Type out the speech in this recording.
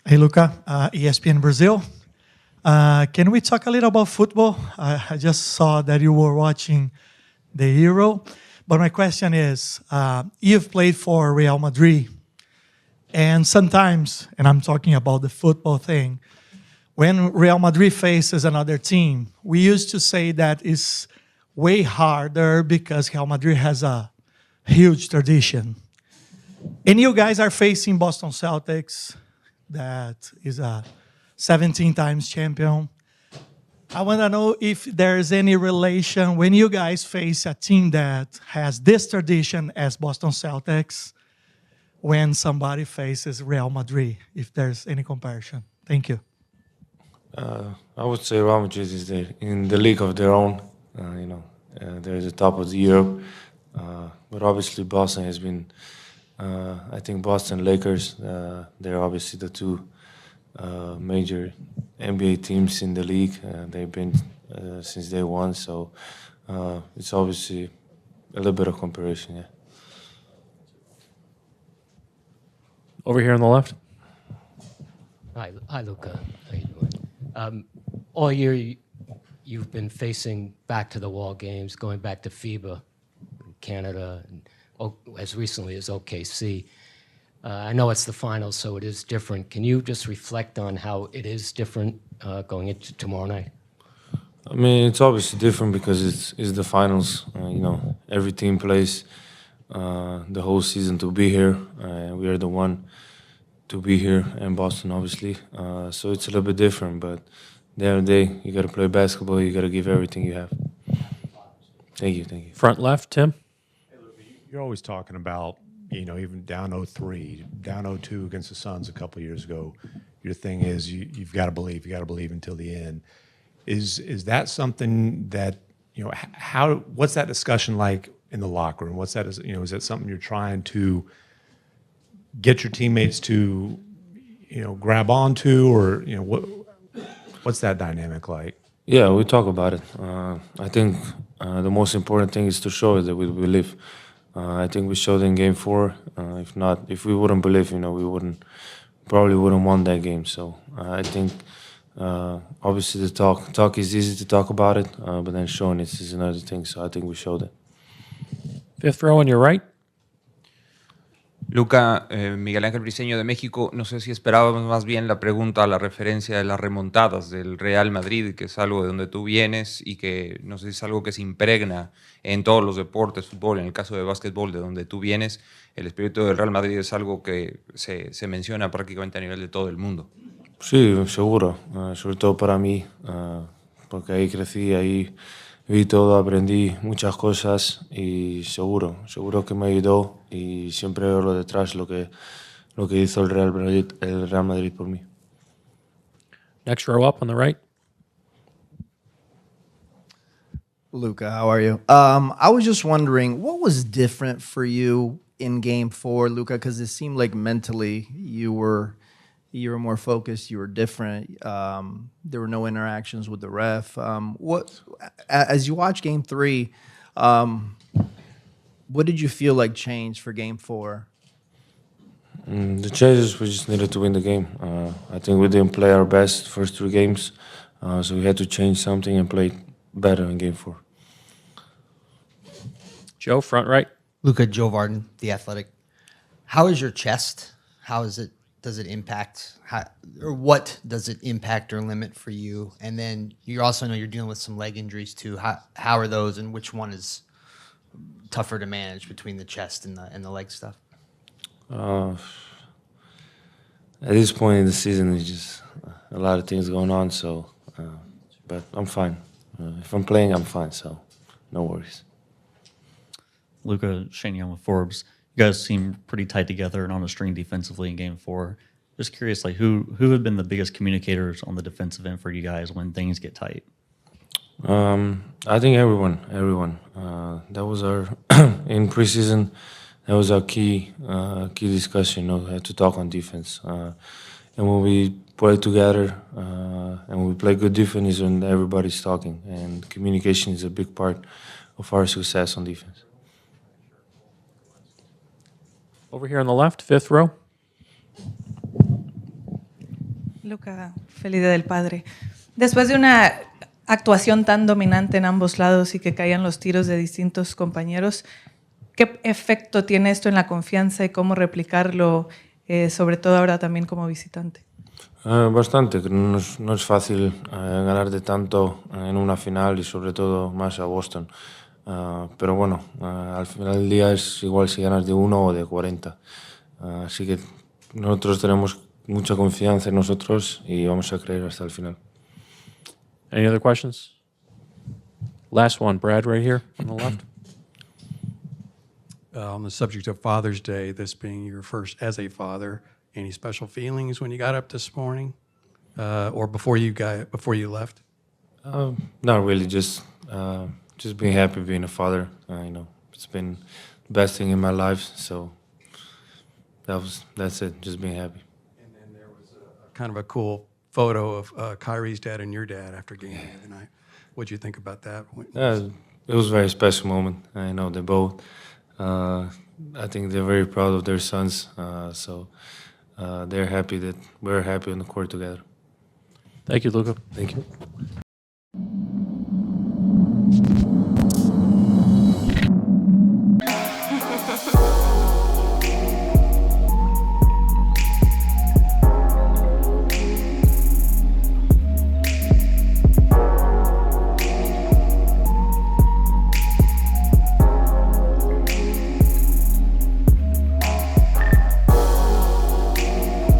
Hey, Luka, ESPN Brazil. Can we talk a little about football? I just saw that you were watching the Euro, but my question is, you've played for Real Madrid, and sometimes, and I'm talking about the football thing, when Real Madrid faces another team, we used to say that it's way harder because Real Madrid has a huge tradition. And you guys are facing Boston Celtics, that is a 17 times champion. I want to know if there's any relation when you guys face a team that has this tradition as Boston Celtics when somebody faces Real Madrid, if there's any comparison. Thank you. I would say Real Madrid is in the league of their own. They're at the top of the Europe. But obviously Boston has been, I think Boston Lakers, they're obviously the two major NBA teams in the league. They've been since day one, so it's obviously a little bit of comparison, yeah. Over here on the left. Hi, Luka. How you doing? All year, you've been facing back-to-the-wall games, going back to FIBA, Canada, and as recently as OKC. I know it's the finals, so it is different. Can you just reflect on how it is different going into tomorrow night? I mean, it's obviously different because it's the finals. Every team plays the whole season to be here. We are the one to be here in Boston, obviously. So it's a little bit different, but the end of the day, you got to play basketball. You got to give everything you have. Thank you. Front left, Tim. You're always talking about, even down 0-3, down 0-2 against the Suns a couple of years ago. Your thing is you've got to believe. You got to believe until the end. Is that something that what's that discussion like in the locker room? What's that? Is that something you're trying to get your teammates to grab onto, or what's that dynamic like? Yeah, we talk about it. I think the most important thing is to show it that we believe. I think we showed in Game 4. If we wouldn't believe, we probably wouldn't won that game. So I think obviously the talk is easy to talk about it, but then showing it is another thing. So I think we showed it. Fifth row on your right. Luka, Miguel Ángel Briceño de México, no sé si esperábamos más bien la pregunta a la referencia de las remontadas del Real Madrid, que es algo de donde tú vienes y que no sé si es algo que se impregna en todos los deportes, fútbol, en el caso de básquetbol, de donde tú vienes, el espíritu del Real Madrid es algo que se menciona prácticamente a nivel de todo el mundo. Sí, seguro, sobre todo para mí, porque ahí crecí, ahí vi todo, aprendí muchas cosas y seguro que me ayudó y siempre veo lo detrás, lo que hizo el Real Madrid por mí. Next row up on the right. Luka, how are you? I was just wondering, what was different for you in Game 4, Luka? Because it seemed like mentally you were more focused, you were different. There were no interactions with the ref. As you watch Game 3, what did you feel like changed for Game 4? The changes, we just needed to win the game. I think we didn't play our best first 3 games, so we had to change something and play better in Game 4. Joe, front right. Luka, Joe Varden, The Athletic. How is your chest? How is it? Does it impact, what does it impact or limit for you? And then you also know you're dealing with some leg injuries too. How are those, and which one is tougher to manage between the chest and the leg stuff? At this point in the season, there's just a lot of things going on. So, but I'm fine. If I'm playing, I'm fine. So, no worries. Luka, Shane Young with Forbes. You guys seem pretty tight together and on a string defensively in Game 4. Just curious, who have been the biggest communicators on the defensive end for you guys when things get tight? I think everyone. That was our in preseason. That was our key discussion. To talk on defense. And when we play together and we play good defense, is when everybody's talking. And communication is a big part of our success on defense. Over here on the left, fifth row. Luka, feliz Día del Padre. Después de una actuación tan dominante en ambos lados y que caían los tiros de distintos compañeros, ¿qué efecto tiene esto en la confianza y cómo replicarlo, sobre todo ahora también como visitante? Bastante, que no es fácil ganar de tanto en una final y sobre todo más a Boston. Pero bueno, al final del día es igual si ganas de 1 o de 40. Así que nosotros tenemos mucha confianza en nosotros y vamos a creer hasta el final. Any other questions? Last one, Brad, right here on the left. On the subject of Father's Day, this being your first as a father, any special feelings when you got up this morning, or before you left? Not really, just being happy being a father. It's been the best thing in my life, so that's it, just being happy. And then there was kind of a cool photo of Kyrie's dad and your dad after game the other night. What'd you think about that? It was a very special moment. I know they both. I think they're very proud of their sons, so they're happy that we're happy on the court together. Thank you, Luka. Thank you.